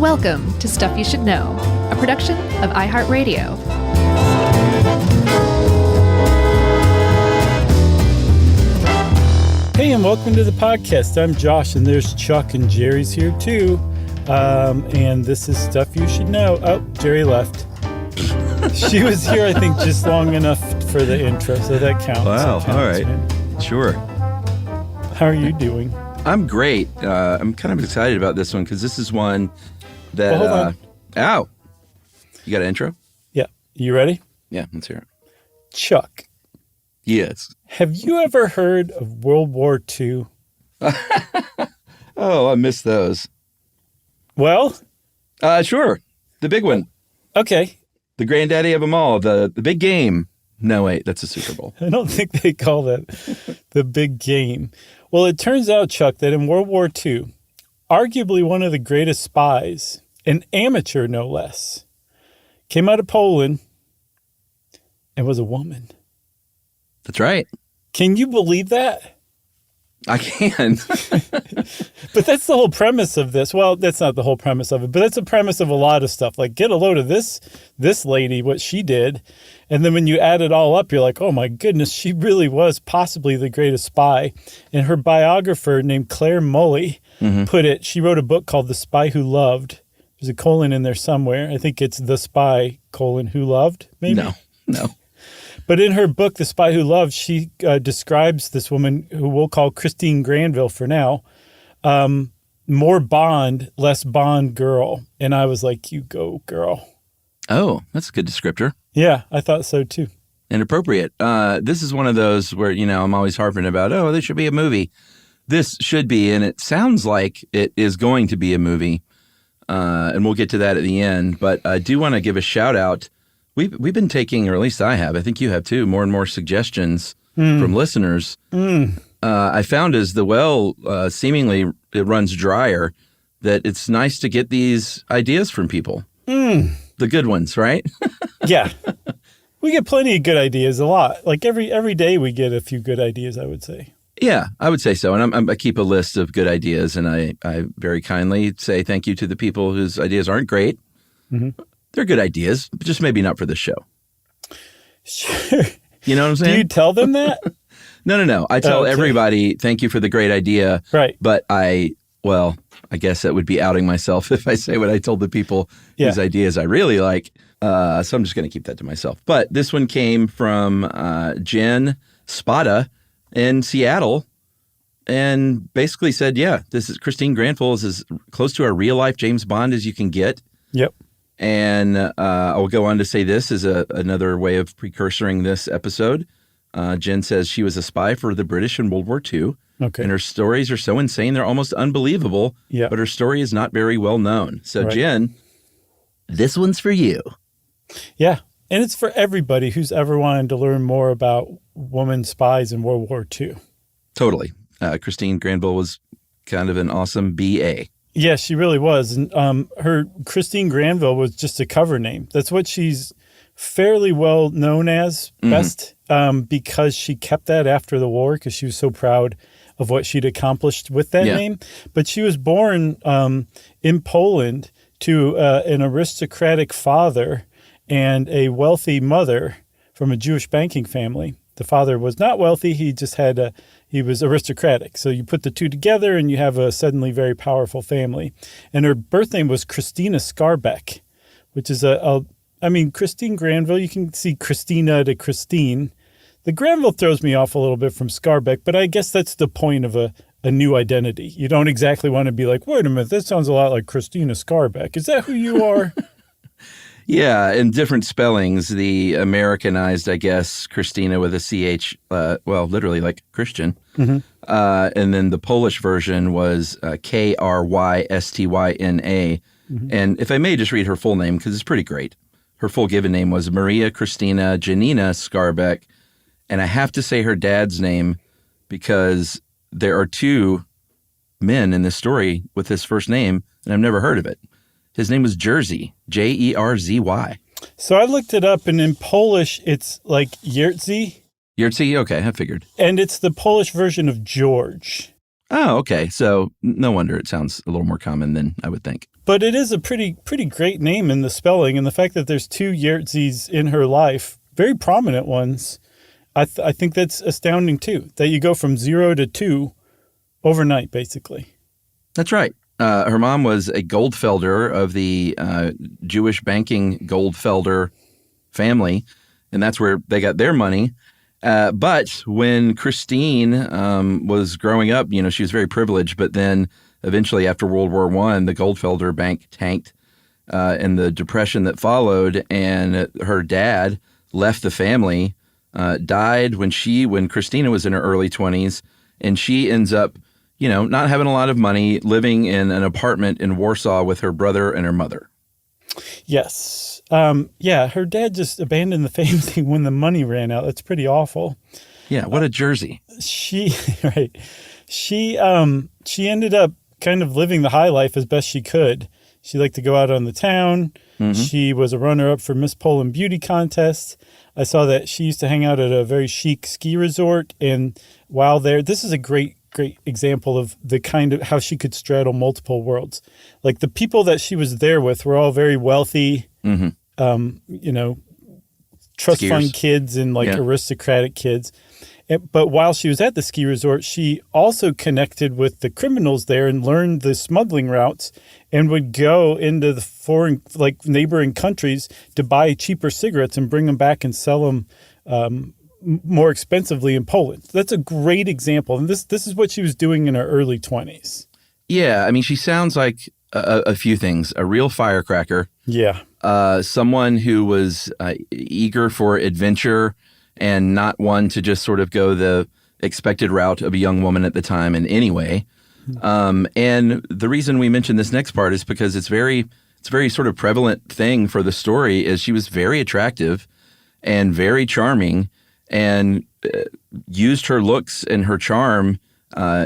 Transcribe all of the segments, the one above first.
Welcome to Stuff You Should Know, a production of iHeartRadio. Hey, and welcome to the podcast. I'm Josh, and there's Chuck, and Jerry's here too. And this is Stuff You Should Know. Oh, Jerry left. She was here, I think, just long enough for the intro, so that counts. Wow, counts, all right. Man. Sure. How are you doing? I'm great. I'm kind of excited about this one because this is one that... Well, hold on. Ow. You got an intro? Yeah. You ready? Yeah, let's hear it. Chuck. Yes. Have you ever heard of World War II? Oh, I missed those. Well? Sure. The big one. Okay. The granddaddy of them all. The big game. No, wait, that's a Super Bowl. I don't think they call that the big game. Well, it turns out, Chuck, that in World War II, arguably one of the greatest spies, an amateur no less, came out of Poland and was a woman. That's right. Can you believe that? I can. But that's the whole premise of this. Well, that's not the whole premise of it, but that's the premise of a lot of stuff. Like, get a load of this lady, what she did. And then when you add it all up, you're like, oh my goodness, she really was possibly the greatest spy. And her biographer named Claire Mully put it, she wrote a book called The Spy Who Loved. There's a colon in there somewhere. I think it's The Spy, Who Loved, maybe? No. But in her book, The Spy Who Loved, she describes this woman who we'll call Christine Granville for now, more Bond, less Bond girl. And I was like, you go, girl. Oh, that's a good descriptor. Yeah, I thought so too. And appropriate. This is one of those where, I'm always harping about, oh, this should be a movie. This should be, and it sounds like it is going to be a movie. And we'll get to that at the end. But I do want to give a shout out. We've been taking, or at least I have, I think you have too, more and more suggestions from listeners. I found as the well seemingly it runs drier, that it's nice to get these ideas from people. The good ones, right? Yeah. We get plenty of good ideas, a lot. Like every day we get a few good ideas, I would say. Yeah, I would say so. And I keep a list of good ideas, and I very kindly say thank you to the people whose ideas aren't great. They're good ideas, but just maybe not for this show. Sure. You know what I'm saying? Do you tell them that? No. I tell everybody, thank you for the great idea. Right. But I guess that would be outing myself if I say what I told the people whose ideas I really like. So I'm just going to keep that to myself. But this one came from Jen Spada in Seattle and basically said, this is Christine Granville is as close to a real life James Bond as you can get. Yep. And I will go on to say this is another way of precursoring this episode. Jen says she was a spy for the British in World War II. Okay. And her stories are so insane, they're almost unbelievable. Yeah. But her story is not very well known. So, right. Jen, this one's for you. Yeah. And it's for everybody who's ever wanted to learn more about women spies in World War II. Totally. Christine Granville was kind of an awesome BA. Yeah, she really was. And her Christine Granville was just a cover name. That's what she's fairly well known as best because she kept that after the war because she was so proud of what she'd accomplished with that name. But she was born in Poland to an aristocratic father and a wealthy mother from a Jewish banking family. The father was not wealthy. He just he was aristocratic. So you put the two together and you have a suddenly very powerful family. And her birth name was Christina Skarbek, which is Christine Granville, you can see Christina to Christine. The Granville throws me off a little bit from Skarbek, but I guess that's the point of a new identity. You don't exactly want to be like, wait a minute, that sounds a lot like Christina Skarbek. Is that who you are? Yeah, in different spellings, the Americanized, I guess, Christina with a CH, literally like Christian. And then the Polish version was Krystyna. And if I may just read her full name, because it's pretty great. Her full given name was Maria Christina Janina Skarbek. And I have to say her dad's name because there are two men in this story with his first name, and I've never heard of it. His name was Jerzy, Jerzy. So I looked it up, and in Polish, it's like Jerzy. Jerzy? Okay, I figured. And it's the Polish version of George. Oh, okay. So no wonder it sounds a little more common than I would think. But it is a pretty great name in the spelling, and the fact that there's 2 Yertzes in her life, very prominent ones, I think that's astounding too, that you go from 0 to 2 overnight, basically. That's right. Her mom was a Goldfelder of the Jewish banking Goldfelder family, and that's where they got their money. But when Christine was growing up, she was very privileged, but then eventually after World War I, the Goldfelder Bank tanked in the depression that followed, and her dad left the family, died when Christina was in her early 20s, and she ends up not having a lot of money, living in an apartment in Warsaw with her brother and her mother. Yes. Her dad just abandoned the family when the money ran out. That's pretty awful. Yeah, what a Jersey. She ended up kind of living the high life as best she could. She liked to go out on the town. Mm-hmm. She was a runner-up for Miss Poland beauty contest. I saw that she used to hang out at a very chic ski resort. And while there, this is a great example of the kind of how she could straddle multiple worlds. Like the people that she was there with were all very wealthy, mm-hmm. Trust fund kids and aristocratic kids. But while she was at the ski resort, she also connected with the criminals there and learned the smuggling routes and would go into the foreign, neighboring countries to buy cheaper cigarettes and bring them back and sell them more expensively in Poland. That's a great example. And this is what she was doing in her early 20s. Yeah. I mean, she sounds like a few things. A real firecracker. Yeah. Someone who was eager for adventure and not one to just sort of go the expected route of a young woman at the time in any way. And the reason we mentioned this next part is because it's a very sort of prevalent thing for the story is she was very attractive and very charming and used her looks and her charm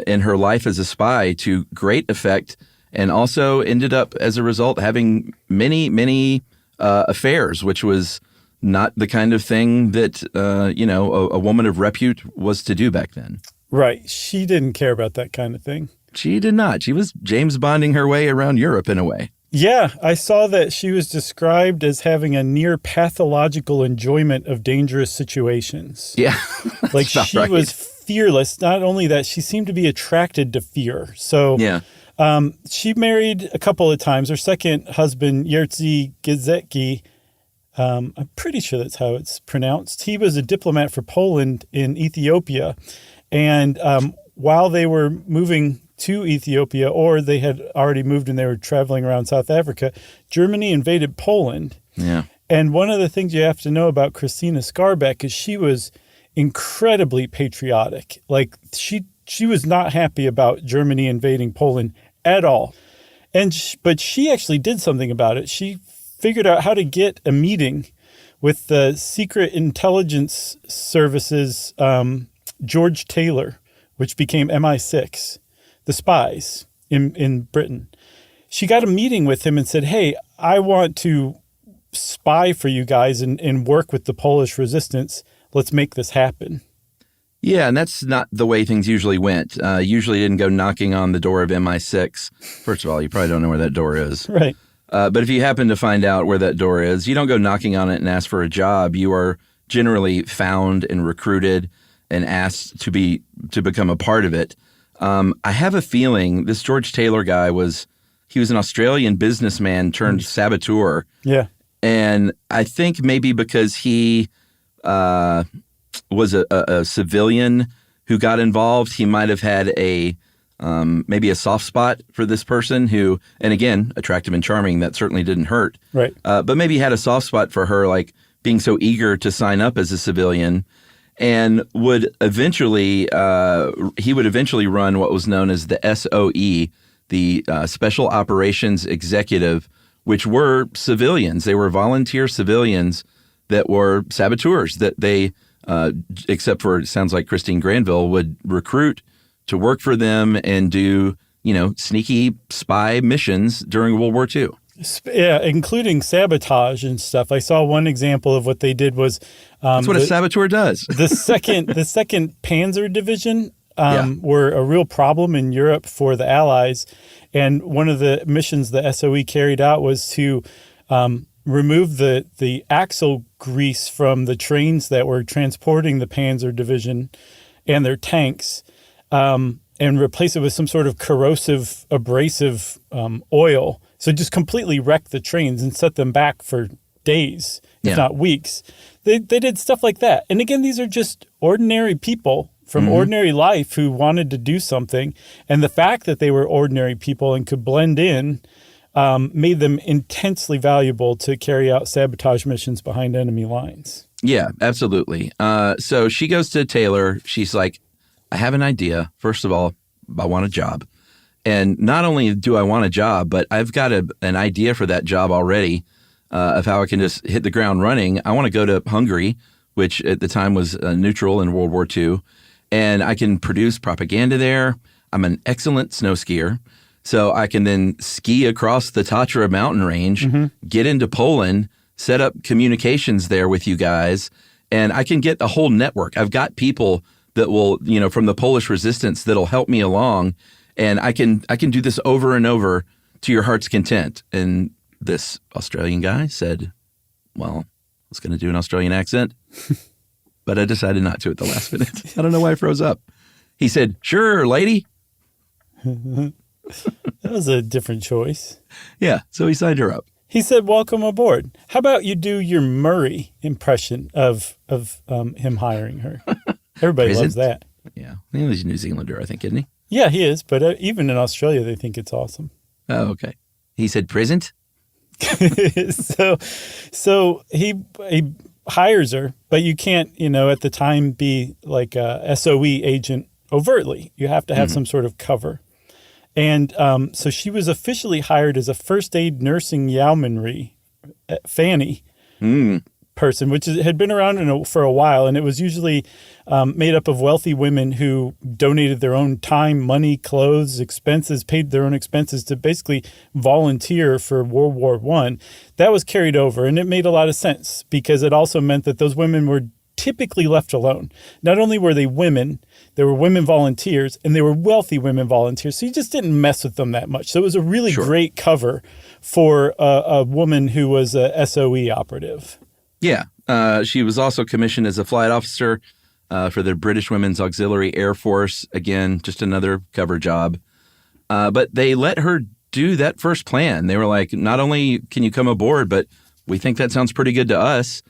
in her life as a spy to great effect, and also ended up, as a result, having many, many affairs, which was not the kind of thing that, a woman of repute was to do back then. Right. She didn't care about that kind of thing. She did not. She was James Bonding her way around Europe in a way. Yeah, I saw that she was described as having a near pathological enjoyment of dangerous situations. Yeah. Like she was fearless. Not only that, she seemed to be attracted to fear. So yeah. She married a couple of times. Her second husband, Jerzy Gizecki, I'm pretty sure that's how it's pronounced. He was a diplomat for Poland in Ethiopia. And while they were moving to Ethiopia, or they had already moved and they were traveling around South Africa, Germany invaded Poland. Yeah. And one of the things you have to know about Christina Skarbek is she was incredibly patriotic. Like she was not happy about Germany invading Poland at all. But she actually did something about it. She figured out how to get a meeting with the Secret Intelligence Service's George Taylor, which became MI6, the spies in Britain. She got a meeting with him and said, hey, I want to spy for you guys and work with the Polish resistance. Let's make this happen. Yeah, and that's not the way things usually went. Usually didn't go knocking on the door of MI6. First of all, you probably don't know where that door is. Right. But if you happen to find out where that door is, you don't go knocking on it and ask for a job. You are generally found and recruited and asked to become a part of it. I have a feeling this George Taylor guy was an Australian businessman turned saboteur. Yeah. And I think maybe because he was a civilian who got involved, he might have had maybe a soft spot for this person who, and again, attractive and charming, that certainly didn't hurt. Right. But maybe he had a soft spot for her, like being so eager to sign up as a civilian, and would eventually run what was known as the SOE, the Special Operations Executive, which were civilians. They were volunteer civilians that were saboteurs that they, except for, it sounds like Christine Granville, would recruit to work for them and do, sneaky spy missions during World War II. Yeah, including sabotage and stuff. I saw one example of what they did was that's what a saboteur does. the second Panzer Division were a real problem in Europe for the Allies. And one of the missions the SOE carried out was to remove the axle grease from the trains that were transporting the Panzer Division and their tanks, and replace it with some sort of corrosive, abrasive oil. So just completely wreck the trains and set them back for days, if not weeks. They did stuff like that. And again, these are just ordinary people from ordinary life who wanted to do something. And the fact that they were ordinary people and could blend in made them intensely valuable to carry out sabotage missions behind enemy lines. Yeah, absolutely. So she goes to Taylor. She's like, I have an idea. First of all, I want a job. And not only do I want a job, but I've got an idea for that job already of how I can just hit the ground running. I want to go to Hungary, which at the time was neutral in World War II, and I can produce propaganda there. I'm an excellent snow skier, so I can then ski across the Tatra mountain range, get into Poland, set up communications there with you guys, and I can get a whole network. I've got people that will, from the Polish resistance that'll help me along. And I can do this over and over to your heart's content. And this Australian guy said, well, I was going to do an Australian accent, but I decided not to at the last minute. I don't know why I froze up. He said, sure, lady. That was a different choice. Yeah, so he signed her up. He said, welcome aboard. How about you do your Murray impression of him hiring her? Everybody loves that. Yeah, he's a New Zealander, I think, isn't he? Yeah, he is, but even in Australia, they think it's awesome. Oh, okay. He said present? So he hires her, but you can't, at the time be like a SOE agent overtly. You have to have some sort of cover. And so she was officially hired as a first aid nursing yeomanry, Fanny person, which had been around for a while. And it was usually made up of wealthy women who donated their own time, money, clothes, expenses, paid their own expenses to basically volunteer for World War I. That was carried over, and it made a lot of sense because it also meant that those women were typically left alone. Not only were they women, there were women volunteers, and they were wealthy women volunteers. So you just didn't mess with them that much. So it was a really great cover for a woman who was a SOE operative. Yeah. She was also commissioned as a flight officer for the British Women's Auxiliary Air Force. Again, just another cover job. But they let her do that first plan. They were like, not only can you come aboard, but we think that sounds pretty good to us.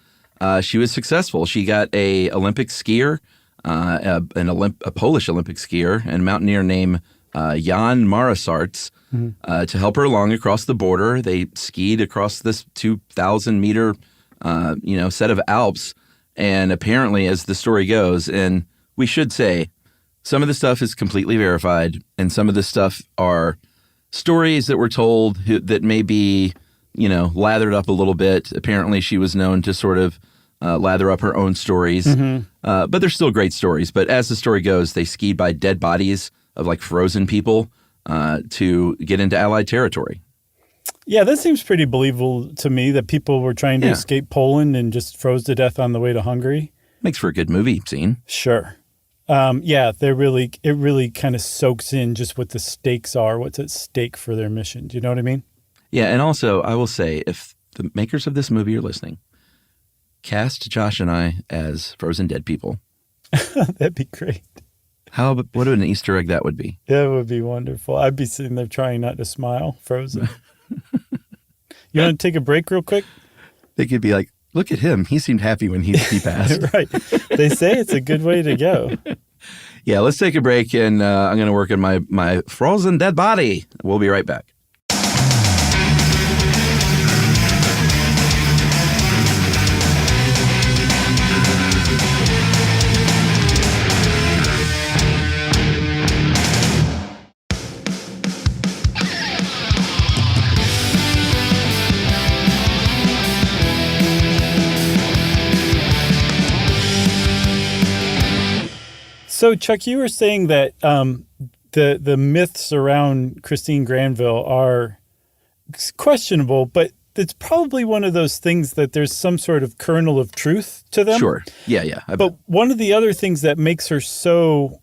She was successful. She got a Olympic skier, a Polish Olympic skier and mountaineer named Jan Marasarts to help her along across the border. They skied across this 2,000-meter set of Alps. And apparently, as the story goes, and we should say, some of the stuff is completely verified, and some of the stuff are stories that were told that may be, lathered up a little bit. Apparently, she was known to sort of lather up her own stories. But they're still great stories. But as the story goes, they skied by dead bodies of like frozen people to get into Allied territory. Yeah, that seems pretty believable to me that people were trying to escape Poland and just froze to death on the way to Hungary. Makes for a good movie scene. Sure. It really kind of soaks in just what the stakes are, what's at stake for their mission. Do you know what I mean? Yeah, and also I will say, if the makers of this movie are listening, cast Josh and I as frozen dead people. That'd be great. What an Easter egg that would be. That would be wonderful. I'd be sitting there trying not to smile, frozen. You want to take a break real quick? They could be like, look at him. He seemed happy when he passed. Right. They say it's a good way to go. Yeah, let's take a break, and I'm going to work on my frozen dead body. We'll be right back. So, Chuck, you were saying that the myths around Christine Granville are questionable, but it's probably one of those things that there's some sort of kernel of truth to them. Sure. Yeah. But one of the other things that makes her so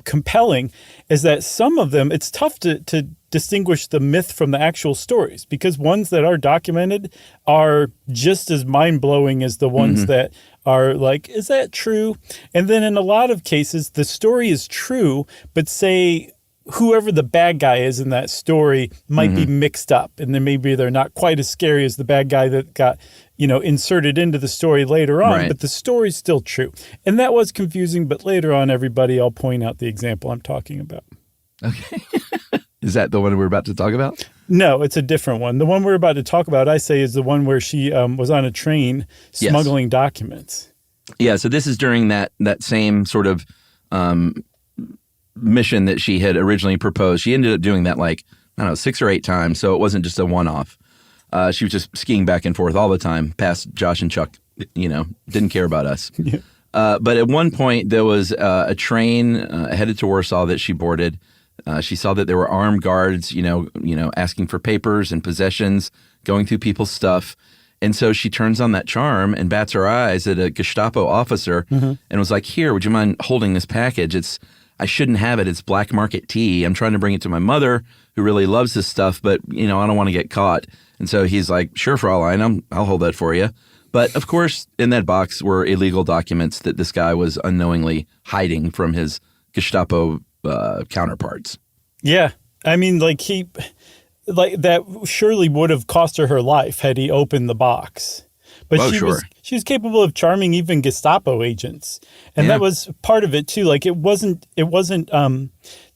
compelling is that some of them, it's tough to distinguish the myth from the actual stories, because ones that are documented are just as mind-blowing as the ones that are like, is that true? And then in a lot of cases, the story is true, but say whoever the bad guy is in that story might be mixed up, and then maybe they're not quite as scary as the bad guy that got, inserted into the story later on, but the story's still true. And that was confusing, but later on, everybody, I'll point out the example I'm talking about. Okay. Is that the one we're about to talk about? No, it's a different one. The one we're about to talk about, I say, is the one where she was on a train smuggling documents. Yeah, so this is during that same sort of mission that she had originally proposed. She ended up doing that 6 or 8 times, so it wasn't just a one-off. She was just skiing back and forth all the time past Josh and Chuck, didn't care about us. Yeah. But at one point, there was a train headed to Warsaw that she boarded. She saw that there were armed guards, asking for papers and possessions, going through people's stuff. And so she turns on that charm and bats her eyes at a Gestapo officer and was like, "Here, would you mind holding this package? I shouldn't have it. It's black market tea. I'm trying to bring it to my mother, who really loves this stuff, but, I don't want to get caught." And so he's like, "Sure, Fraulein, I'll hold that for you." But, of course, in that box were illegal documents that this guy was unknowingly hiding from his Gestapo counterparts. Yeah. I mean, that surely would have cost her life had he opened the box. But she was capable of charming even Gestapo agents. And that was part of it too. It wasn't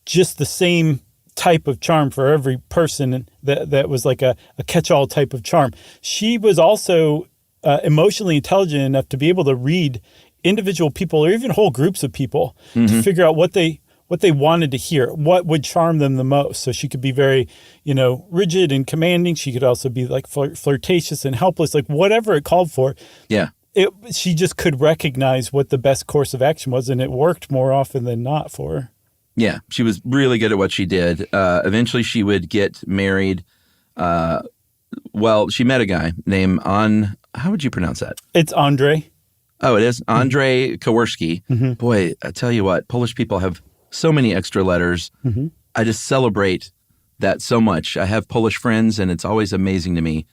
just the same type of charm for every person that was like a catch-all type of charm. She was also emotionally intelligent enough to be able to read individual people or even whole groups of people to figure out what they wanted to hear, what would charm them the most. So she could be very, rigid and commanding. She could also be flirtatious and helpless, whatever it called for. Yeah. She just could recognize what the best course of action was, and it worked more often than not for her. Yeah, she was really good at what she did. Eventually she would get married. She met a guy named how would you pronounce that? It's Andre. Oh, it is? Andre Kowarski. Mm-hmm. Boy, I tell you what, Polish people have so many extra letters. Mm-hmm. I just celebrate that so much. I have Polish friends, and it's always amazing to me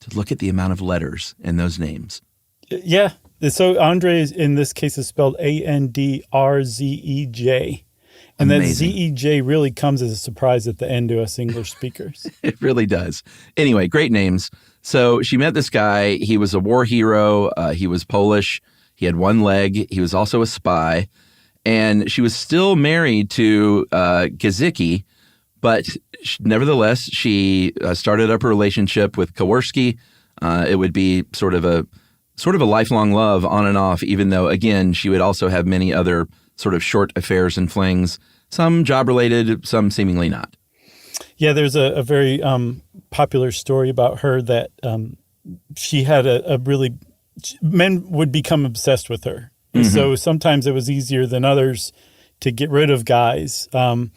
to look at the amount of letters in those names. Yeah. So Andre, in this case, is spelled Andrzej. And amazing. That ZEJ really comes as a surprise at the end to us English speakers. It really does. Anyway, great names. So she met this guy. He was a war hero. He was Polish. He had one leg. He was also a spy. And she was still married to Gizicki, but nevertheless, she started up a relationship with Kowarski. It would be sort of a lifelong love on and off, even though, again, she would also have many other sort of short affairs and flings, some job-related, some seemingly not. Yeah, there's a very popular story about her that she had men would become obsessed with her. Mm-hmm. So sometimes it was easier than others to get rid of guys. And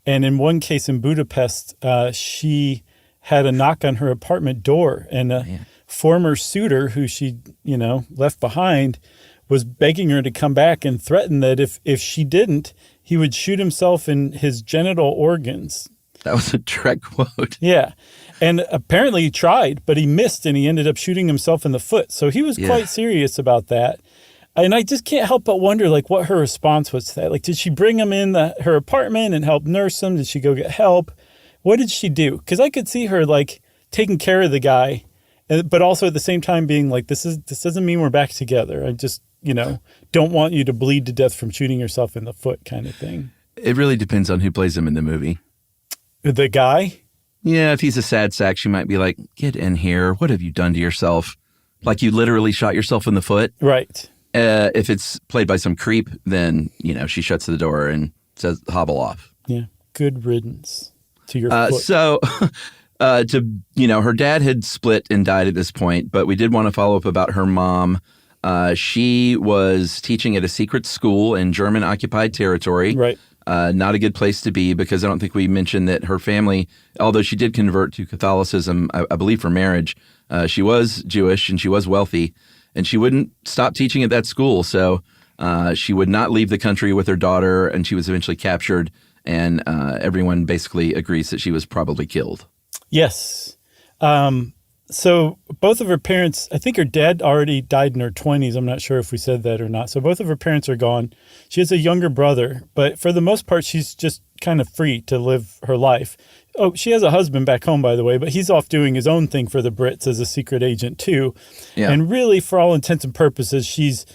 in one case in Budapest, she had a knock on her apartment door, and a former suitor who she, left behind was begging her to come back and threatened that if she didn't, he would shoot himself in his genital organs. That was a direct quote. Yeah. And apparently he tried, but he missed, and he ended up shooting himself in the foot. So he was quite serious about that. And I just can't help but wonder, what her response was to that. Did she bring him in her apartment and help nurse him? Did she go get help? What did she do? Because I could see her, taking care of the guy, but also at the same time being this doesn't mean we're back together. I just, don't want you to bleed to death from shooting yourself in the foot kind of thing. It really depends on who plays him in the movie. The guy? Yeah, if he's a sad sack, she might be like, "Get in here. What have you done to yourself?" You literally shot yourself in the foot. Right. If it's played by some creep, then, she shuts the door and says, "Hobble off." Yeah. Good riddance to your foot. So, her dad had split and died at this point, but we did want to follow up about her mom. She was teaching at a secret school in German-occupied territory. Right. Not a good place to be, because I don't think we mentioned that her family, although she did convert to Catholicism, I believe for marriage, she was Jewish and she was wealthy, and she wouldn't stop teaching at that school. So she would not leave the country with her daughter, and she was eventually captured, and everyone basically agrees that she was probably killed. Yes. So both of her parents, I think her dad already died in her 20s. I'm not sure if we said that or not. So both of her parents are gone. She has a younger brother, but for the most part, she's just kind of free to live her life. Oh, she has a husband back home, by the way, but he's off doing his own thing for the Brits as a secret agent too. Yeah. And really, for all intents and purposes, she's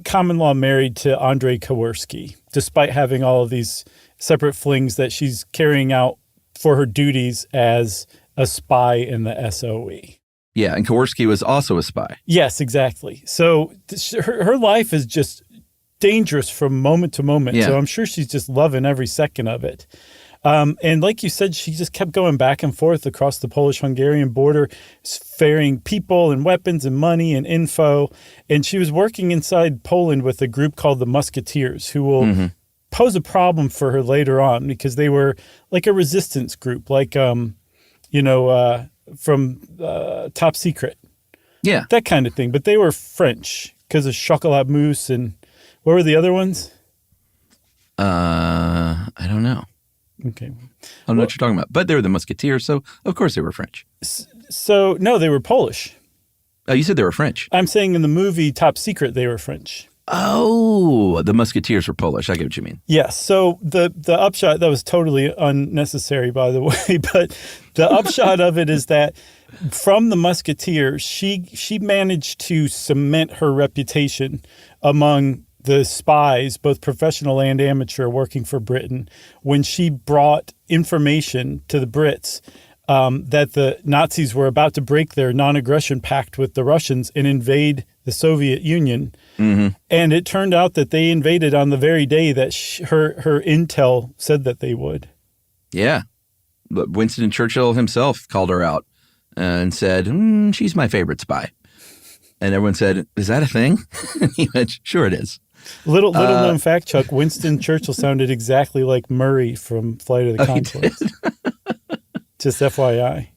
common law married to Andrei Kowarski, despite having all of these separate flings that she's carrying out for her duties as a spy in the SOE. Yeah, and Kowarski was also a spy. Yes, exactly. So her life is just dangerous from moment to moment. Yeah. So I'm sure she's just loving every second of it. And like you said, she just kept going back and forth across the Polish-Hungarian border, ferrying people and weapons and money and info. And she was working inside Poland with a group called the Musketeers, who will pose a problem for her later on, because they were like a resistance group, like from Top Secret. Yeah. That kind of thing. But they were French because of Chocolat Mousse, and what were the other ones? I don't know. Okay. I don't know what you're talking about. But they were the Musketeers, so of course they were French. So, no, they were Polish. Oh, you said they were French. I'm saying in the movie Top Secret, they were French. Oh, the Musketeers were Polish. I get what you mean. Yes. So the upshot, that was totally unnecessary, by the way, but the upshot of it is that from the Musketeers, she managed to cement her reputation among the spies, both professional and amateur, working for Britain, when she brought information to the Brits that the Nazis were about to break their non-aggression pact with the Russians and invade the Soviet Union. Mm-hmm. And it turned out that they invaded on the very day that her intel said that they would. Yeah. But Winston Churchill himself called her out and said, she's my favorite spy. And everyone said, is that a thing? And he went, sure it is. Little known fact, Chuck, Winston Churchill sounded exactly like Murray from Flight of the Conchords. Just FYI.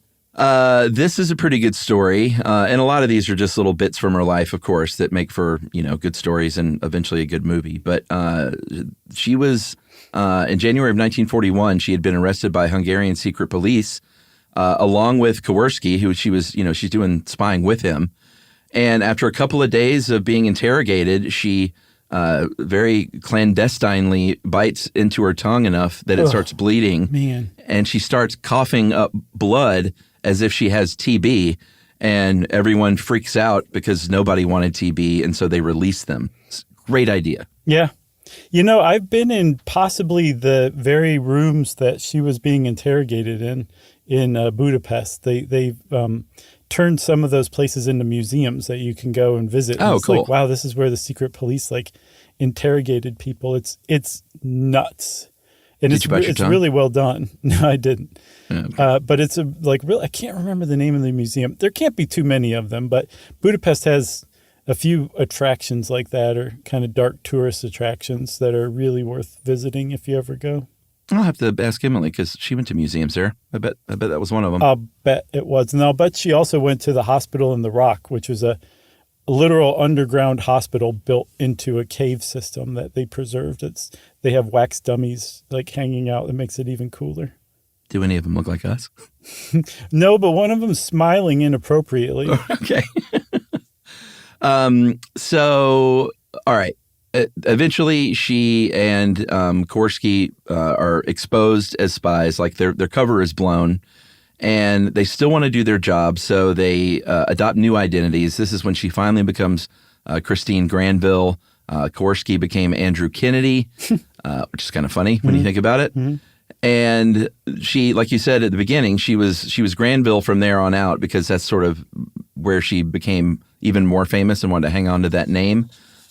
This is a pretty good story. And a lot of these are just little bits from her life, of course, that make for, good stories and eventually a good movie. But she was, in January of 1941, she had been arrested by Hungarian secret police, along with Kowarski, who she was, she's doing spying with him. And after a couple of days of being interrogated, she very clandestinely bites into her tongue enough that it starts bleeding. Man. And she starts coughing up blood as if she has TB, and everyone freaks out because nobody wanted TB, and so they release them. It's a great idea. Yeah. I've been in possibly the very rooms that she was being interrogated in Budapest. They've turned some of those places into museums that you can go and visit. Oh, it's cool. Like, wow, this is where the secret police interrogated people. It's nuts. And Did you bite your tongue? Really well done. No, I didn't. Okay. But it's I can't remember the name of the museum. There can't be too many of them, but Budapest has a few attractions like that, or kind of dark tourist attractions that are really worth visiting if you ever go. I'll have to ask Emily because she went to museums there. I bet that was one of them. I'll bet it was. And I'll bet she also went to the hospital in the Rock, which was a literal underground hospital built into a cave system that they preserved. They have wax dummies hanging out. That makes it even cooler. Do any of them look like us? No, but one of them's smiling inappropriately. Okay. So, all right. Eventually, she and Kowarski are exposed as spies. Their cover is blown, and they still want to do their job, so they adopt new identities. This is when she finally becomes Christine Granville. Kowarski became Andrew Kennedy, which is kind of funny when you think about it. Mm-hmm. And she, like you said at the beginning, she was Granville from there on out, because that's sort of where she became even more famous and wanted to hang on to that name.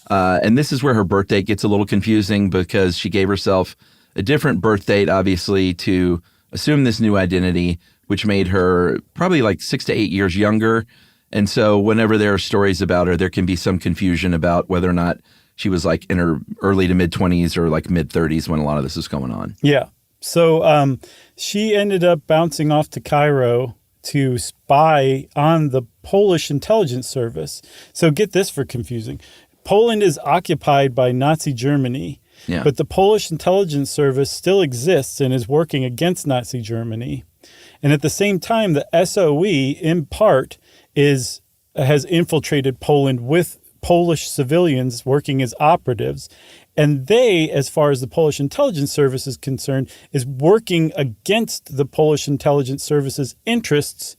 And this is where her birth date gets a little confusing, because she gave herself a different birth date, obviously, to assume this new identity, which made her probably 6 to 8 years younger. And so whenever there are stories about her, there can be some confusion about whether or not she was like in her early to mid 20s or like mid 30s when a lot of this was going on. Yeah. So she ended up bouncing off to Cairo to spy on the Polish intelligence service. So get this for confusing. Poland is occupied by Nazi Germany, but the Polish intelligence service still exists and is working against Nazi Germany. And at the same time, the SOE, in part, has infiltrated Poland with Polish civilians working as operatives. And they, as far as the Polish intelligence service is concerned, is working against the Polish intelligence service's interests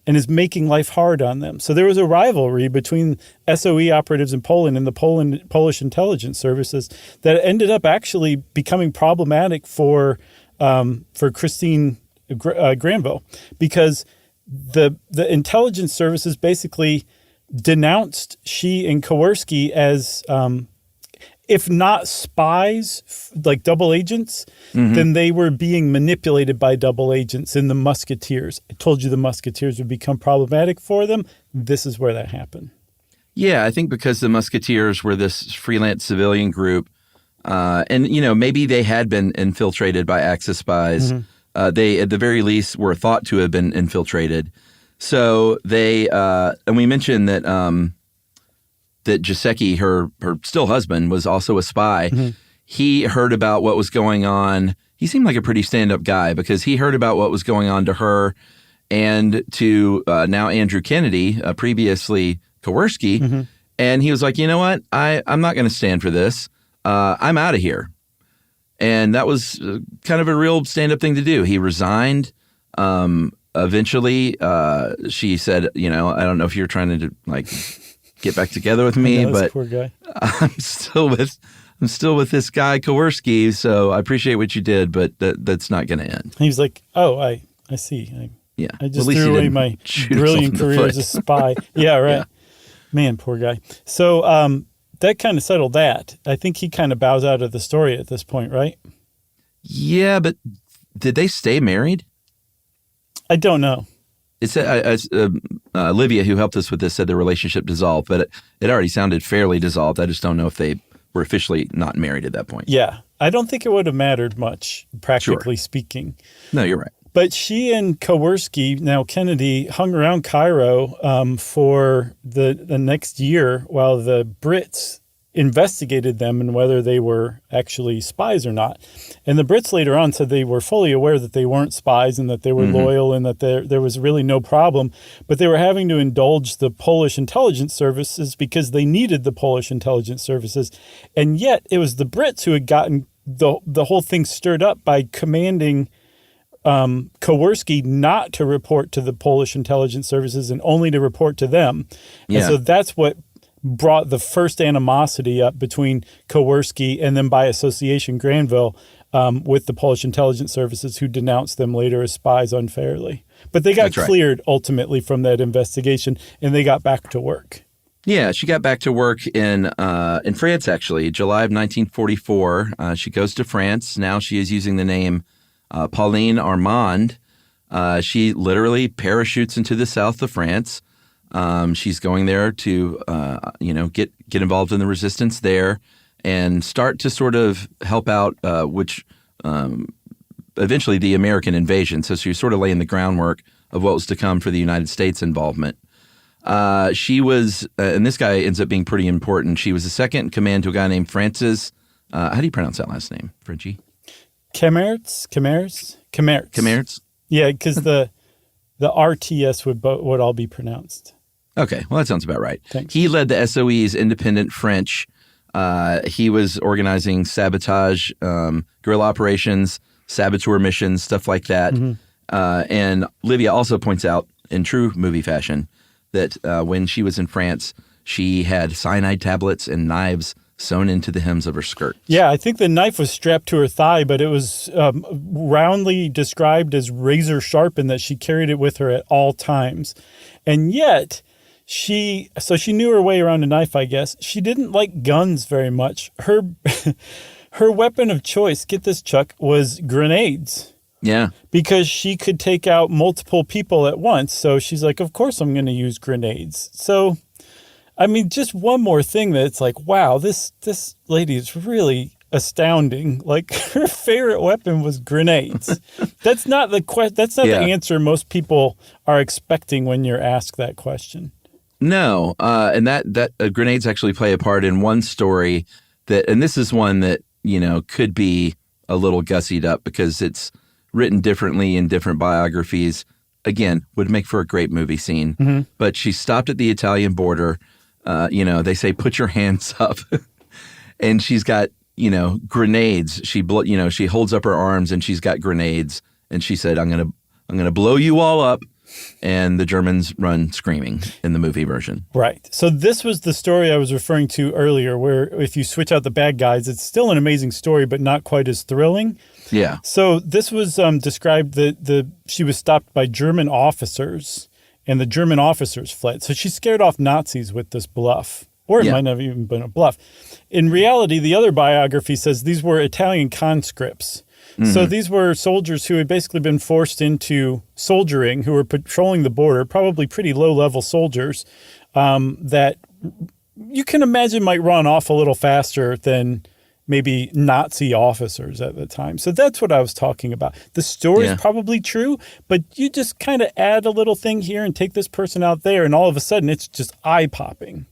and is making life hard on them. So there was a rivalry between SOE operatives in Poland and the Polish intelligence services that ended up actually becoming problematic for Christine Granville, because the intelligence services basically denounced she and Kowarski as if not spies, like double agents, then they were being manipulated by double agents in the Musketeers. I told you the Musketeers would become problematic for them. This is where that happened. Yeah, I think because the Musketeers were this freelance civilian group, and, maybe they had been infiltrated by Axis spies. They, at the very least, were thought to have been infiltrated. So they, and we mentioned that that Giuseppe, her still husband, was also a spy. He heard about what was going on. He seemed like a pretty stand-up guy because he heard about what was going on to her and to now Andrew Kennedy, previously Kowarski. And he was like, you know what? I'm not going to stand for this. I'm out of here. And that was kind of a real stand-up thing to do. He resigned. Eventually, she said, I don't know if you're trying to get back together with me, but poor guy. I'm still with this guy Kowarski. So I appreciate what you did, but that's not going to end. He was like, "Oh, I see. I just threw away my brilliant career as a spy." Yeah, right. Yeah. Man, poor guy. So that kind of settled that. I think he kind of bows out of the story at this point, right? Yeah, but did they stay married? I don't know. It's Olivia, who helped us with this, said the relationship dissolved, but it already sounded fairly dissolved. I just don't know if they were officially not married at that point. Yeah, I don't think it would have mattered much, practically speaking. No, you're right. But she and Kowarski, now Kennedy, hung around Cairo for the next year while the Brits investigated them and whether they were actually spies or not. And the Brits later on said they were fully aware that they weren't spies and that they were loyal and that there was really no problem. But they were having to indulge the Polish intelligence services because they needed the Polish intelligence services. And yet it was the Brits who had gotten the whole thing stirred up by commanding Kowarski not to report to the Polish intelligence services and only to report to them. Yeah. And so that's what brought the first animosity up between Kowarski and then by association Granville with the Polish intelligence services, who denounced them later as spies unfairly. But they got cleared ultimately from that investigation and they got back to work. Yeah, she got back to work in France, actually, July of 1944. She goes to France. Now she is using the name Pauline Armand. She literally parachutes into the south of France. She's going there to, get involved in the resistance there and start to sort of help out, which eventually the American invasion. So she's sort of laying the groundwork of what was to come for the United States involvement. She was, and this guy ends up being pretty important. She was the second in command to a guy named Francis. How do you pronounce that last name, Frenchie? Kamertz. Yeah, because the RTS would all be pronounced. Okay, well, that sounds about right. Thanks. He led the SOE's independent French. He was organizing sabotage, guerrilla operations, saboteur missions, stuff like that. And Livia also points out, in true movie fashion, that when she was in France, she had cyanide tablets and knives sewn into the hems of her skirt. Yeah, I think the knife was strapped to her thigh, but it was roundly described as razor sharp and that she carried it with her at all times. And yet, she knew her way around a knife, I guess. She didn't like guns very much. Her weapon of choice, get this, Chuck, was grenades. Yeah. Because she could take out multiple people at once. So she's like, of course I'm going to use grenades. So I mean, just one more thing that it's like, wow, this lady is really astounding. Like, her favorite weapon was grenades. That's not the the answer most people are expecting when you're asked that question. No, and that grenades actually play a part in one story and this is one that, could be a little gussied up because it's written differently in different biographies. Again, would make for a great movie scene. Mm-hmm. But she stopped at the Italian border. They say, put your hands up. And she's got, grenades. She holds up her arms and she's got grenades. And she said, I'm going to blow you all up. And the Germans run screaming in the movie version. Right. So this was the story I was referring to earlier, where if you switch out the bad guys, it's still an amazing story, but not quite as thrilling. Yeah. So this was described that she was stopped by German officers, and the German officers fled. So she scared off Nazis with this bluff. Or it might not have even been a bluff. In reality, the other biography says these were Italian conscripts. Mm-hmm. So these were soldiers who had basically been forced into soldiering, who were patrolling the border, probably pretty low-level soldiers that you can imagine might run off a little faster than maybe Nazi officers at the time. So that's what I was talking about. The story is probably true, but you just kind of add a little thing here and take this person out there, and all of a sudden it's just eye-popping.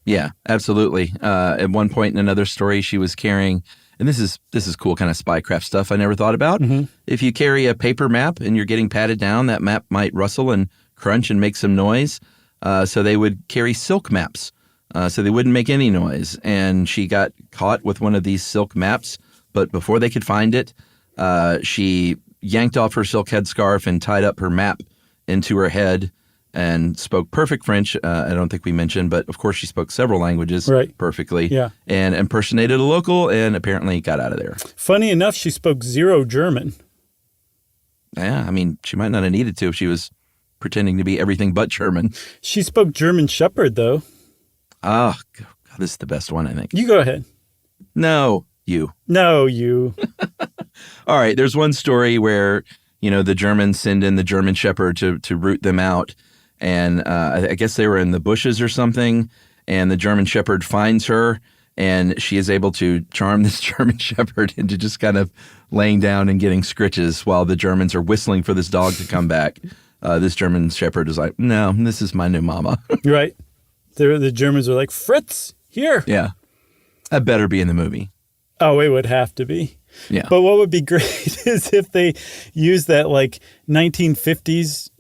Yeah, absolutely. At one point in another story, she was carrying, and this is cool kind of spycraft stuff I never thought about. Mm-hmm. If you carry a paper map and you're getting patted down, that map might rustle and crunch and make some noise. So they would carry silk maps, so they wouldn't make any noise. And she got caught with one of these silk maps, but before they could find it, she yanked off her silk headscarf and tied up her map into her head and spoke perfect French. I don't think we mentioned, but of course she spoke several languages perfectly. Yeah. And impersonated a local and apparently got out of there. Funny enough, she spoke zero German. Yeah, I mean, she might not have needed to if she was pretending to be everything but German. She spoke German Shepherd, though. Oh, God, this is the best one, I think. You go ahead. No, you. No, you. All right, there's one story where, the Germans send in the German Shepherd to root them out. And I guess they were in the bushes or something, and the German Shepherd finds her, and she is able to charm this German Shepherd into just kind of laying down and getting scritches while the Germans are whistling for this dog to come back. This German Shepherd is like, no, this is my new mama. Right. The Germans are like, Fritz, here. Yeah. That better be in the movie. Oh, it would have to be. Yeah. But what would be great is if they use that 1950s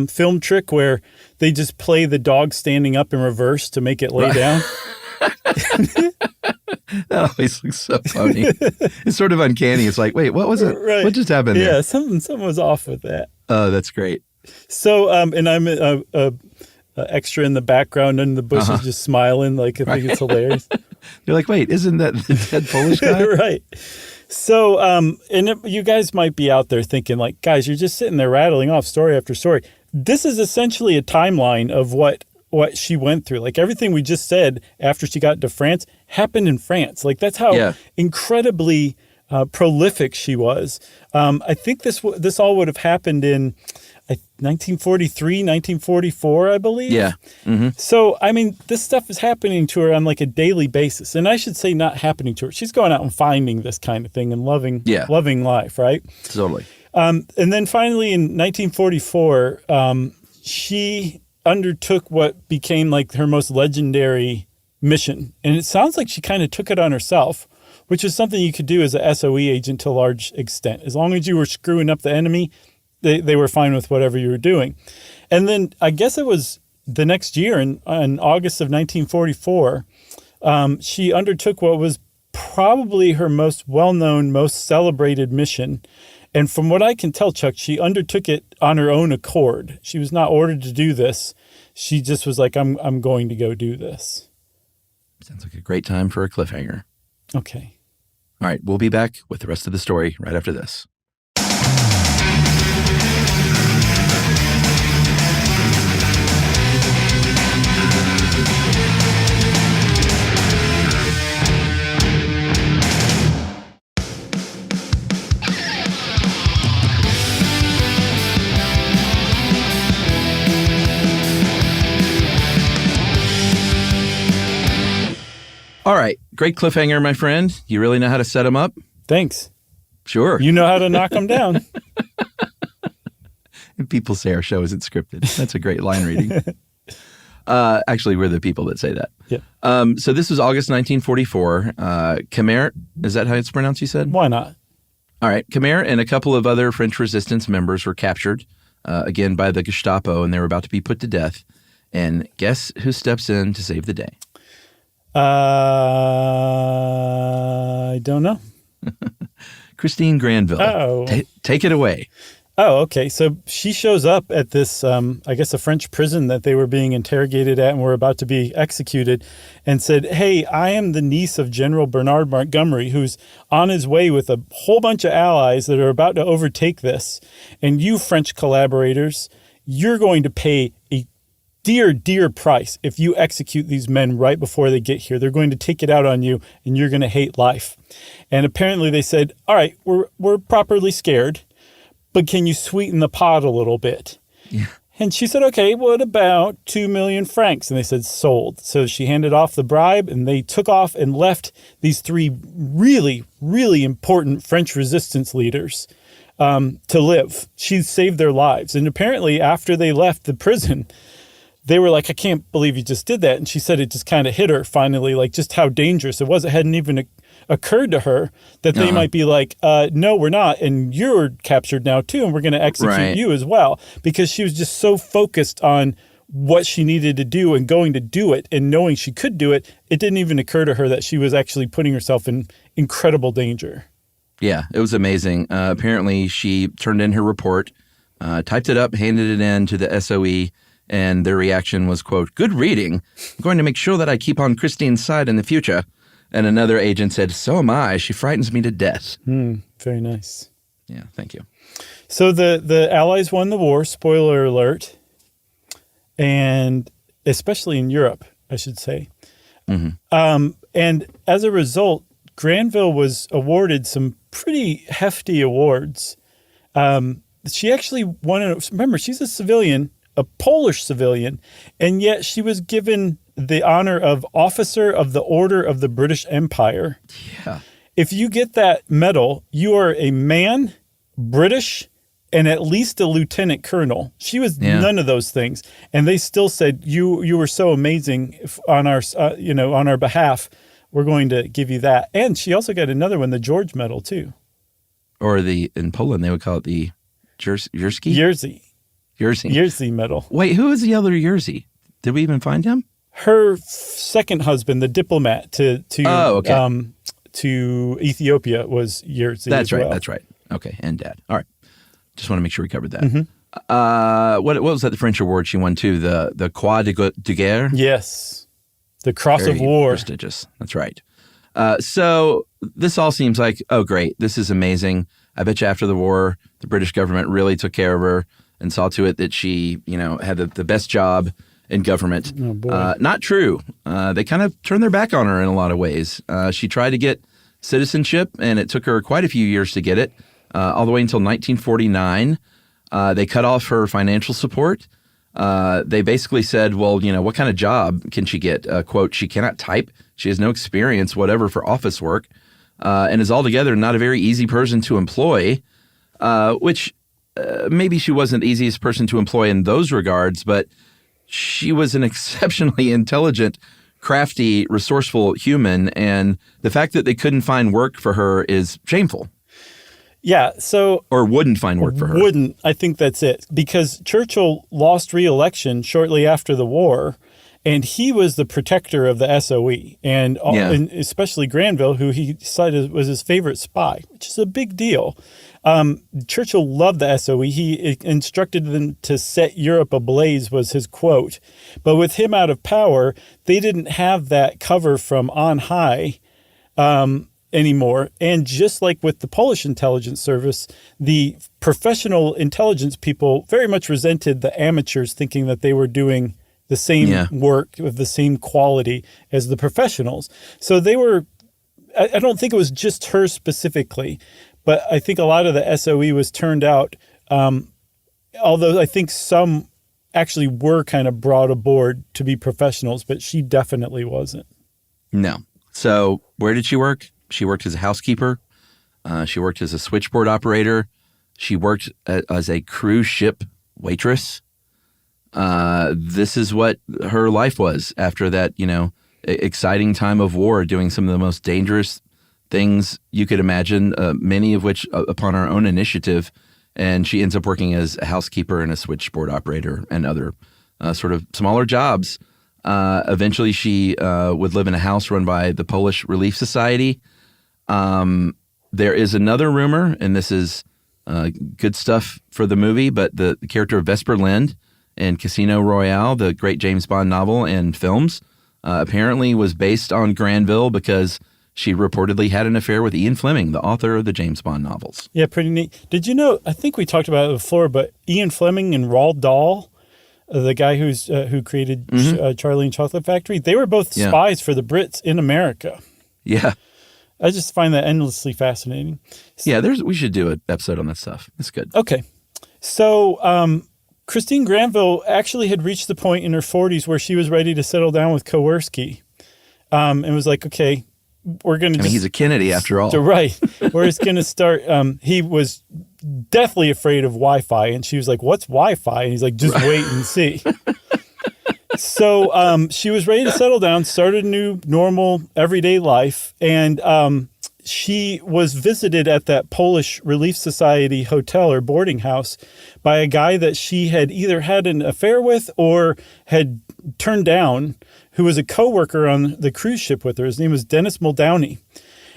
film trick where they just play the dog standing up in reverse to make it lay down. That always looks so funny. It's sort of uncanny. It's like, wait, what was it? Right. What just happened there? Yeah, something was off with that. Oh, that's great. So, and I'm a extra in the background and the bushes just smiling I think it's hilarious. You're like, wait, isn't that the dead Polish guy? Right. So, you guys might be out there thinking guys, you're just sitting there rattling off story after story. This is essentially a timeline of what she went through. everything we just said after she got to France happened in France. That's how incredibly prolific she was. I think this all would have happened in 1943, 1944, I believe. Yeah. Mm-hmm. So, I mean, this stuff is happening to her on a daily basis. And I should say not happening to her. She's going out and finding this kind of thing and loving life, right? Totally. And then finally in 1944, she undertook what became her most legendary mission. And it sounds like she kind of took it on herself, which is something you could do as a SOE agent to a large extent. As long as you were screwing up the enemy, they were fine with whatever you were doing. And then I guess it was the next year in August of 1944, she undertook what was probably her most well-known, most celebrated mission. And from what I can tell, Chuck, she undertook it on her own accord. She was not ordered to do this. She just was like, I'm going to go do this. Sounds like a great time for a cliffhanger. Okay. All right, we'll be back with the rest of the story right after this. All right. Great cliffhanger, my friend. You really know how to set them up? Thanks. Sure. You know how to knock them down. And people say our show isn't scripted. That's a great line reading. Actually, we're the people that say that. Yeah. So this was August 1944. Khmer, is that how it's pronounced, you said? Why not? All right. Khmer and a couple of other French resistance members were captured, again, by the Gestapo, and they were about to be put to death. And guess who steps in to save the day? I don't know. Christine Granville. Oh. Take it away. Oh, okay. So she shows up at this, I guess, a French prison that they were being interrogated at and were about to be executed, and said, hey, I am the niece of General Bernard Montgomery, who's on his way with a whole bunch of allies that are about to overtake this. And you French collaborators, you're going to pay a dear, dear price if you execute these men right before they get here. They're going to take it out on you, and you're going to hate life. And apparently they said, all right, we're properly scared, but can you sweeten the pot a little bit? Yeah. And she said, okay, what about 2 million francs? And they said, sold. So she handed off the bribe, and they took off and left these 3 really, really important French resistance leaders to live. She saved their lives. And apparently after they left the prison, they were like, I can't believe you just did that. And she said it just kind of hit her finally, like just how dangerous it was. It hadn't even occurred to her that they might be like, no, we're not. And you're captured now too. And we're going to execute you as well. Because she was just so focused on what she needed to do and going to do it and knowing she could do it. It didn't even occur to her that she was actually putting herself in incredible danger. Yeah, it was amazing. Apparently she turned in her report, typed it up, handed it in to the SOE. And their reaction was, quote, good reading. I'm going to make sure that I keep on Christine's side in the future. And another agent said, so am I. She frightens me to death. Very nice. Yeah, thank you. So the Allies won the war, spoiler alert, and especially in Europe, I should say. Mm-hmm. And as a result, Granville was awarded some pretty hefty awards. She actually won, remember, she's a civilian, a Polish civilian, and yet she was given the honor of Officer of the Order of the British Empire. Yeah. If you get that medal, you are a man, British, and at least a lieutenant colonel. She was none of those things, and they still said you were so amazing on our on our behalf. We're going to give you that, and she also got another one, the George Medal too, or in Poland they would call it the Jersey Medal. Wait, who is the other Jerzy? Did we even find him? Her second husband, the diplomat to Ethiopia, was Jerzy. That's as right. well. That's right. Okay, and Dad. All right. Just want to make sure we covered that. Mm-hmm. What was that? The French award she won too? The Croix de Guerre. Yes, the Cross Very of War. Prestigious. That's right. So this all seems like, oh, great. This is amazing. I bet you after the war, the British government really took care of her and saw to it that she, had the best job in government. Oh, boy. Not true. They kind of turned their back on her in a lot of ways. She tried to get citizenship, and it took her quite a few years to get it, all the way until 1949. They cut off her financial support. They basically said, well, what kind of job can she get? Quote, she cannot type. She has no experience, whatever, for office work, and is altogether not a very easy person to employ, which maybe she wasn't the easiest person to employ in those regards, but she was an exceptionally intelligent, crafty, resourceful human, and the fact that they couldn't find work for her is shameful. Yeah, or wouldn't find work for her. Wouldn't. I think that's it. Because Churchill lost re-election shortly after the war, and he was the protector of the SOE, and especially Granville, who he decided was his favorite spy, which is a big deal. Churchill loved the SOE. He instructed them to set Europe ablaze, was his quote. But with him out of power, they didn't have that cover from on high anymore. And just like with the Polish intelligence service, the professional intelligence people very much resented the amateurs, thinking that they were doing the same work with the same quality as the professionals. So they were, I don't think it was just her specifically, but I think a lot of the SOE was turned out, although I think some actually were kind of brought aboard to be professionals, but she definitely wasn't. No. So where did she work? She worked as a housekeeper. She worked as a switchboard operator. She worked as a cruise ship waitress. This is what her life was after that, exciting time of war, doing some of the most dangerous things you could imagine, many of which upon her own initiative. And she ends up working as a housekeeper and a switchboard operator and other sort of smaller jobs. Eventually, she would live in a house run by the Polish Relief Society. There is another rumor, and this is good stuff for the movie, but the character of Vesper Lynd in Casino Royale, the great James Bond novel and films, apparently was based on Granville because she reportedly had an affair with Ian Fleming, the author of the James Bond novels. Yeah, pretty neat. Did you know, I think we talked about it before, but Ian Fleming and Roald Dahl, the guy who created Charlie and Chocolate Factory, they were both spies for the Brits in America. Yeah. I just find that endlessly fascinating. Yeah, we should do an episode on that stuff. It's good. Okay. So Christine Granville actually had reached the point in her 40s where she was ready to settle down with Kowarski. And was like, okay, we're going to he's a Kennedy after all. Right. We're just going to start. He was deathly afraid of Wi-Fi. And she was like, what's Wi-Fi? And he's like, just wait and see. So she was ready to settle down, started a new, normal, everyday life. And she was visited at that Polish Relief Society hotel or boarding house by a guy that she had either had an affair with or had turned down, who was a coworker on the cruise ship with her. His name was Dennis Muldowney.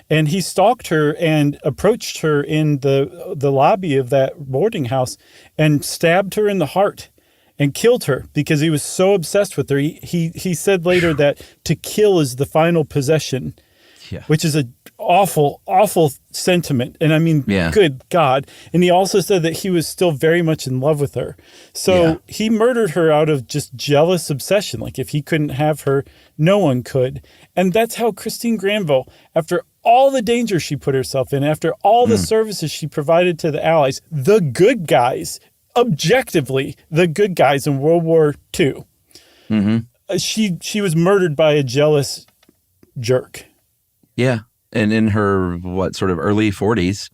And he stalked her and approached her in the lobby of that boarding house and stabbed her in the heart and killed her because he was so obsessed with her. He said later that to kill is the final possession, which is an awful, awful sentiment. And I mean, good God. And he also said that he was still very much in love with her. So he murdered her out of just jealous obsession. Like if he couldn't have her, no one could. And that's how Christine Granville, after all the danger she put herself in, after all the services she provided to the Allies, the good guys, objectively the good guys in World War II, she was murdered by a jealous jerk. Yeah. And in her, sort of early 40s,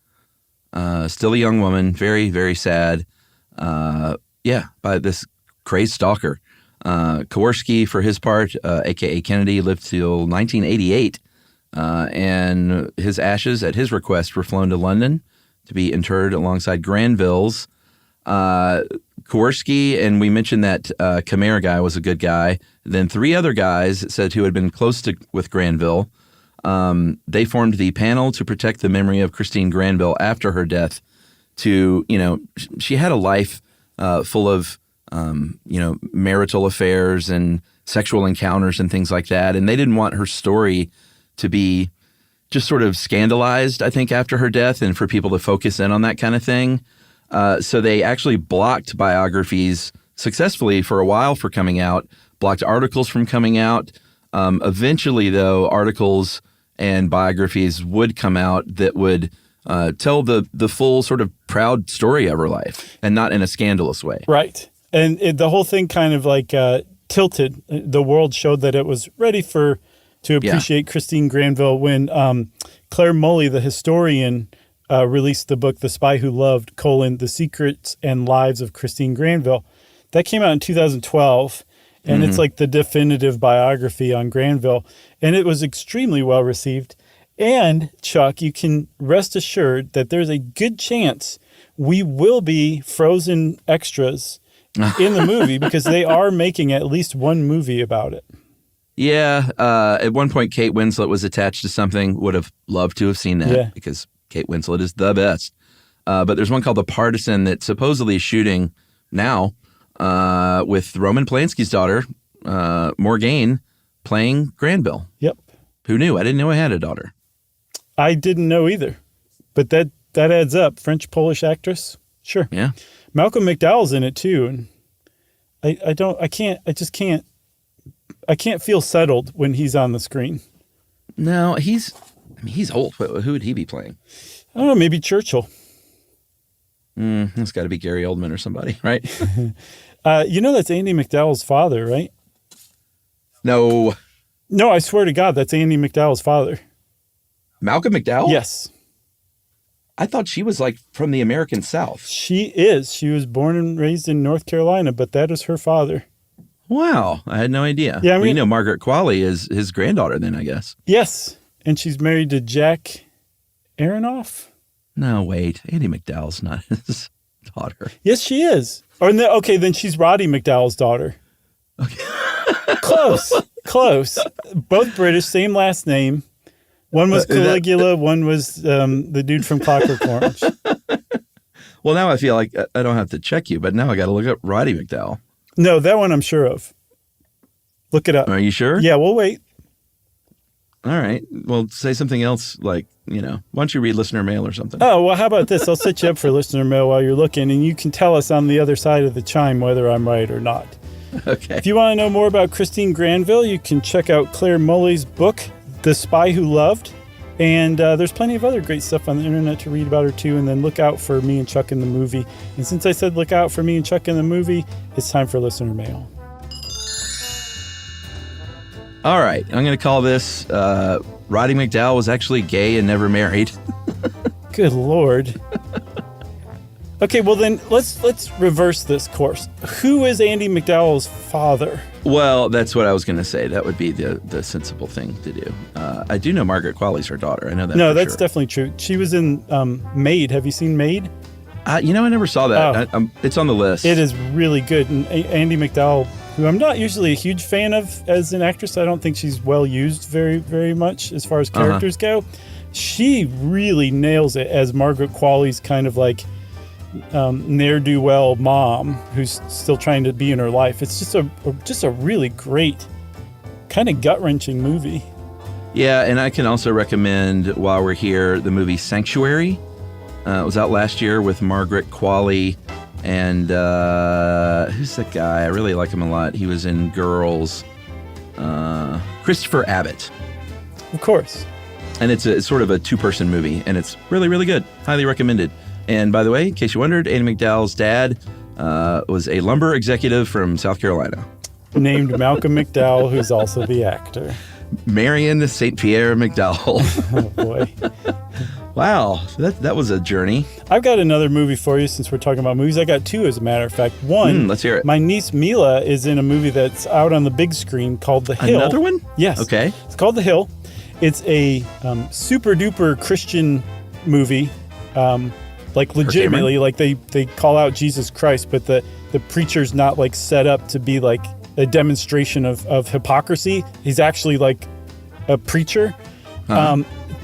still a young woman, very, very sad, by this crazed stalker. Kowarski, for his part, a.k.a. Kennedy, lived till 1988, and his ashes, at his request, were flown to London to be interred alongside Granville's. Kowarski, and we mentioned that Khmer guy was a good guy. Then three other guys said who had been close with Granville. They formed the panel to protect the memory of Christine Granville after her death. She had a life full of, marital affairs and sexual encounters and things like that. And they didn't want her story to be just sort of scandalized, I think, after her death and for people to focus in on that kind of thing. So they actually blocked biographies successfully for a while for coming out, blocked articles from coming out. Eventually, though, articles and biographies would come out that would tell the full sort of proud story of her life, and not in a scandalous way. Right. And the whole thing kind of like tilted. The world showed that it was ready to appreciate Christine Granville when Claire Mully, the historian, released the book The Spy Who Loved, The Secrets and Lives of Christine Granville. That came out in 2012. And it's like the definitive biography on Granville. And it was extremely well received. And, Chuck, you can rest assured that there's a good chance we will be frozen extras in the movie because they are making at least one movie about it. Yeah. At one point, Kate Winslet was attached to something. Would have loved to have seen that because Kate Winslet is the best. But there's one called The Partisan that supposedly is shooting now. With Roman Polanski's daughter, Morgane, playing Granville. Yep. Who knew? I didn't know I had a daughter. I didn't know either. But that adds up. French-Polish actress? Sure. Yeah. Malcolm McDowell's in it too. And I can't feel settled when he's on the screen. No, he's old. Who would he be playing? I don't know, maybe Churchill. It's got to be Gary Oldman or somebody, right? That's Andy McDowell's father, right? No. No, I swear to God, that's Andie MacDowell's father. Malcolm McDowell? Yes. I thought she was like from the American South. She is. She was born and raised in North Carolina, but that is her father. Wow. I had no idea. Yeah, I mean, Margaret Qualley is his granddaughter then, I guess. Yes. And she's married to Jack Aronoff. No, wait. Andie MacDowell's not his daughter. Yes, she is. Or okay, then she's Roddy McDowell's daughter. Okay. Close. Both British, same last name. One was Caligula, one was the dude from Clockwork Orange. Well, now I feel like I don't have to check you, but now I got to look up Roddy McDowell. No, that one I'm sure of. Look it up. Are you sure? Yeah, we'll wait. All right. Well, say something else like, why don't you read listener mail or something? Oh, well, how about this? I'll set you up for listener mail while you're looking, and you can tell us on the other side of the chime whether I'm right or not. Okay. If you want to know more about Christine Granville, you can check out Claire Mully's book, The Spy Who Loved. And there's plenty of other great stuff on the internet to read about her, too. And then look out for Me and Chuck in the movie. And since I said look out for Me and Chuck in the movie, it's time for listener mail. All right. I'm going to call this Roddy McDowell was actually gay and never married. Good Lord. Okay, well then let's reverse this course. Who is Andie MacDowell's father? Well, that's what I was going to say. That would be the sensible thing to do. I do know Margaret Qualley's her daughter. I know that. No, that's sure. Definitely true. She was in Maid. Have you seen Maid? I never saw that. Oh. It's on the list. It is really good. And Andie MacDowell, who I'm not usually a huge fan of as an actress, I don't think she's well used very, very much as far as characters go. She really nails it as Margaret Qualley's kind of like ne'er-do-well mom who's still trying to be in her life. It's just a really great, kind of gut-wrenching movie. Yeah, and I can also recommend, while we're here, the movie Sanctuary. It was out last year with Margaret Qualley and who's that guy? I really like him a lot. He was in Girls. Christopher Abbott. Of course. And it's sort of a two-person movie, and it's really, really good. Highly recommended. And by the way, in case you wondered, Andie MacDowell's dad was a lumber executive from South Carolina. Named Malcolm McDowell, who's also the actor. Marion St. Pierre McDowell. Oh, boy. Wow, that was a journey. I've got another movie for you since we're talking about movies. I got two, as a matter of fact. One, let's hear it. My niece Mila is in a movie that's out on the big screen called The Hill. Another one? Yes. Okay. It's called The Hill. It's a super-duper Christian movie. Like legitimately, like they call out Jesus Christ, but the preacher's not like set up to be like a demonstration of hypocrisy. He's actually like a preacher.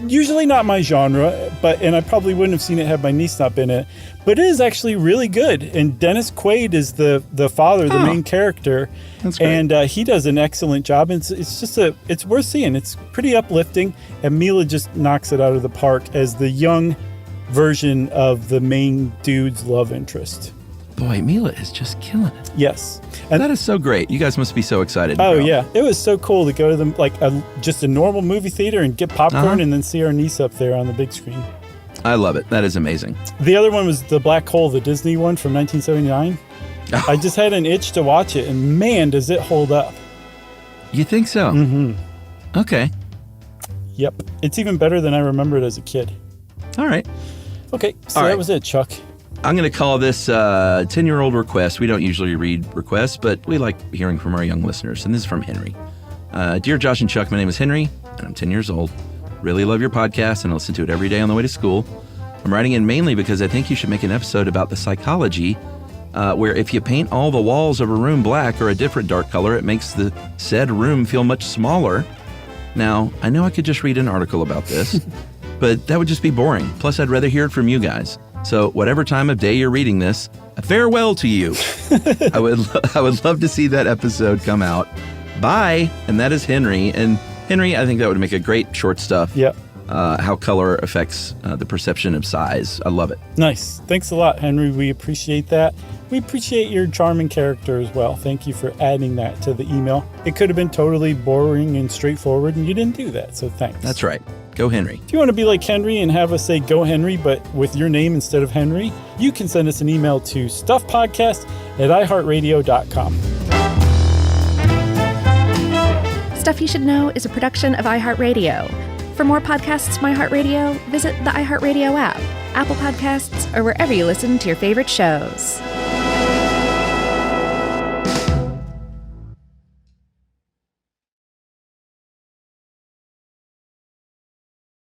Usually not my genre, and I probably wouldn't have seen it had my niece not been in it. But it is actually really good. And Dennis Quaid is the father, the main character. That's great. And he does an excellent job. And it's worth seeing. It's pretty uplifting. And Mila just knocks it out of the park as the young version of the main dude's love interest. Boy, Mila is just killing it. Yes. And that is so great. You guys must be so excited. Oh, girl. yeah. It was so cool to go to them like just a normal movie theater and get popcorn and then see our niece up there on the big screen. I love it. That is amazing. The other one was The Black Hole, the Disney one from 1979. Oh. I just had an itch to watch it, and man, does it hold up. You think so? Mm-hmm. Okay. Yep. It's even better than I remembered as a kid. All right. Okay, so that was it, Chuck. I'm going to call this 10-year-old request. We don't usually read requests, but we like hearing from our young listeners. And this is from Henry. Dear Josh and Chuck, my name is Henry, and I'm 10 years old. Really love your podcast, and I listen to it every day on the way to school. I'm writing in mainly because I think you should make an episode about the psychology where if you paint all the walls of a room black or a different dark color, it makes the said room feel much smaller. Now, I know I could just read an article about this, but that would just be boring. Plus, I'd rather hear it from you guys. So whatever time of day you're reading this, farewell to you. I would love to see that episode come out. Bye. And that is Henry. And Henry, I think that would make a great short stuff. Yep. How color affects the perception of size. I love it. Nice. Thanks a lot, Henry. We appreciate that. We appreciate your charming character as well. Thank you for adding that to the email. It could have been totally boring and straightforward, and you didn't do that, so thanks. That's right. Go Henry. If you want to be like Henry and have us say Go Henry, but with your name instead of Henry, you can send us an email to stuffpodcast@iheartradio.com. Stuff You Should Know is a production of iHeartRadio. For more podcasts from iHeartRadio, visit the iHeartRadio app, Apple Podcasts, or wherever you listen to your favorite shows.